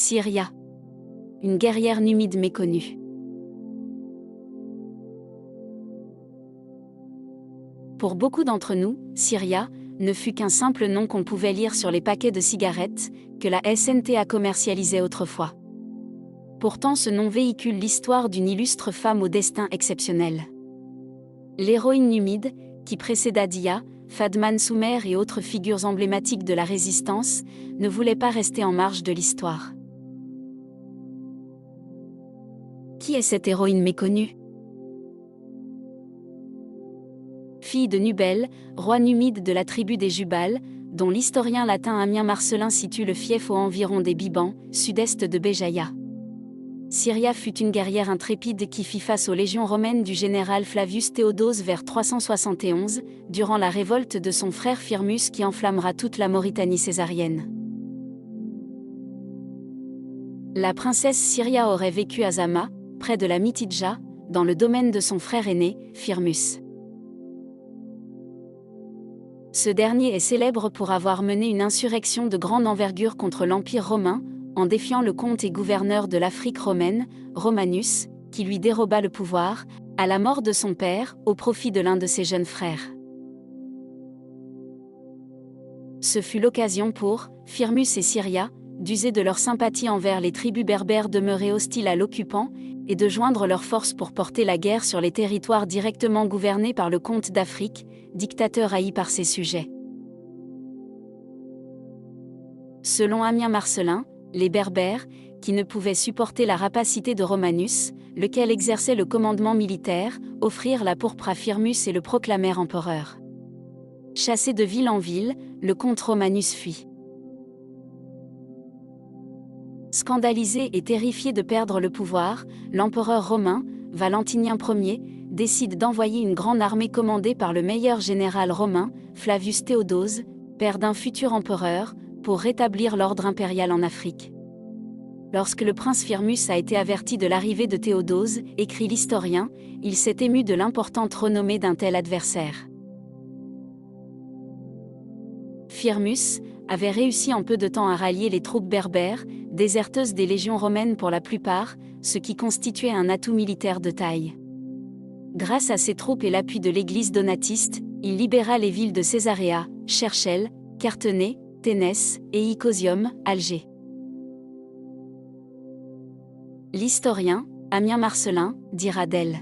Syria. Une guerrière numide méconnue. Pour beaucoup d'entre nous, Syria ne fut qu'un simple nom qu'on pouvait lire sur les paquets de cigarettes que la SNTA commercialisait autrefois. Pourtant, ce nom véhicule l'histoire d'une illustre femme au destin exceptionnel. L'héroïne numide, qui précéda Dia, Fadman Soumer et autres figures emblématiques de la résistance, ne voulait pas rester en marge de l'histoire. Qui est cette héroïne méconnue ? Fille de Nubel, roi numide de la tribu des Jubal, dont l'historien latin Ammien Marcellin situe le fief aux environs des Bibans, sud-est de Béjaïa. Syria fut une guerrière intrépide qui fit face aux légions romaines du général Flavius Théodose vers 371, durant la révolte de son frère Firmus qui enflammera toute la Mauritanie césarienne. La princesse Syria aurait vécu à Zama, près de la Mitidja, dans le domaine de son frère aîné, Firmus. Ce dernier est célèbre pour avoir mené une insurrection de grande envergure contre l'Empire romain, en défiant le comte et gouverneur de l'Afrique romaine, Romanus, qui lui déroba le pouvoir, à la mort de son père, au profit de l'un de ses jeunes frères. Ce fut l'occasion pour Firmus et Syria d'user de leur sympathie envers les tribus berbères demeurées hostiles à l'occupant, et de joindre leurs forces pour porter la guerre sur les territoires directement gouvernés par le comte d'Afrique, dictateur haï par ses sujets. Selon Ammien Marcellin, les Berbères, qui ne pouvaient supporter la rapacité de Romanus, lequel exerçait le commandement militaire, offrirent la pourpre à Firmus et le proclamèrent empereur. Chassé de ville en ville, le comte Romanus fuit. Scandalisé et terrifié de perdre le pouvoir, l'empereur romain, Valentinien Ier, décide d'envoyer une grande armée commandée par le meilleur général romain, Flavius Théodose, père d'un futur empereur, pour rétablir l'ordre impérial en Afrique. Lorsque le prince Firmus a été averti de l'arrivée de Théodose, écrit l'historien, il s'est ému de l'importante renommée d'un tel adversaire. Firmus avait réussi en peu de temps à rallier les troupes berbères, déserteuses des légions romaines pour la plupart, ce qui constituait un atout militaire de taille. Grâce à ses troupes et l'appui de l'église donatiste, il libéra les villes de Césaréa, Cherchel, Cartenay, Ténès et Icosium, Alger. L'historien, Ammien Marcellin, dira d'elle.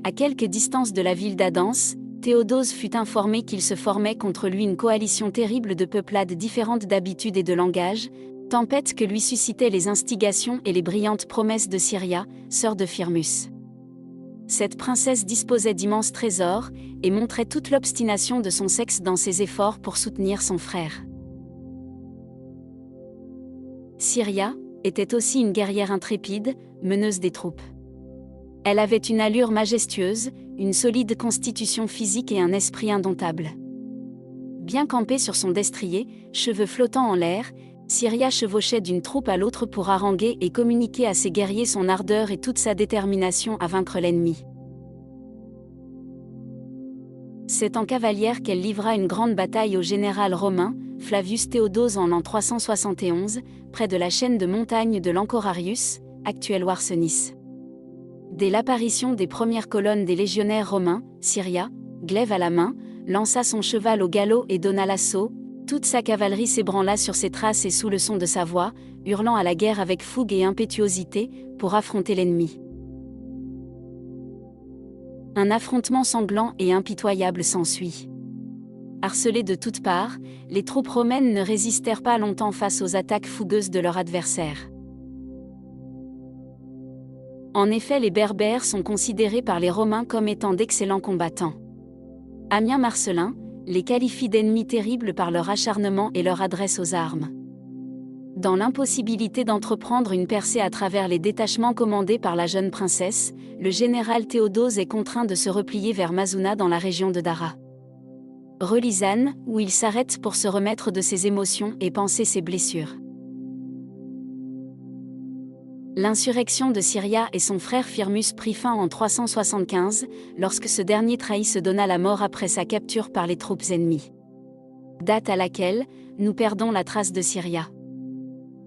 À quelque distance de la ville d'Adance, Théodose fut informé qu'il se formait contre lui une coalition terrible de peuplades différentes d'habitude et de langage, tempête que lui suscitaient les instigations et les brillantes promesses de Syria, sœur de Firmus. Cette princesse disposait d'immenses trésors, et montrait toute l'obstination de son sexe dans ses efforts pour soutenir son frère. Syria était aussi une guerrière intrépide, meneuse des troupes. Elle avait une allure majestueuse, une solide constitution physique et un esprit indomptable. Bien campée sur son destrier, cheveux flottants en l'air, Syria chevauchait d'une troupe à l'autre pour haranguer et communiquer à ses guerriers son ardeur et toute sa détermination à vaincre l'ennemi. C'est en cavalière qu'elle livra une grande bataille au général romain, Flavius Théodose en l'an 371, près de la chaîne de montagnes de l'Ancorarius, actuelle Warsenis. Dès l'apparition des premières colonnes des légionnaires romains, Syria, glaive à la main, lança son cheval au galop et donna l'assaut. Toute sa cavalerie s'ébranla sur ses traces et sous le son de sa voix, hurlant à la guerre avec fougue et impétuosité, pour affronter l'ennemi. Un affrontement sanglant et impitoyable s'ensuit. Harcelées de toutes parts, les troupes romaines ne résistèrent pas longtemps face aux attaques fougueuses de leur adversaire. En effet, les Berbères sont considérés par les Romains comme étant d'excellents combattants. Ammien Marcellin les qualifie d'ennemis terribles par leur acharnement et leur adresse aux armes. Dans l'impossibilité d'entreprendre une percée à travers les détachements commandés par la jeune princesse, le général Théodose est contraint de se replier vers Mazuna dans la région de Dara. Relisane, où il s'arrête pour se remettre de ses émotions et panser ses blessures. L'insurrection de Syria et son frère Firmus prit fin en 375, lorsque ce dernier trahit se donna la mort après sa capture par les troupes ennemies. Date à laquelle nous perdons la trace de Syria.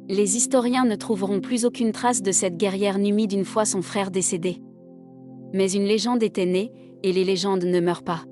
Les historiens ne trouveront plus aucune trace de cette guerrière numide une fois son frère décédé. Mais une légende était née, et les légendes ne meurent pas.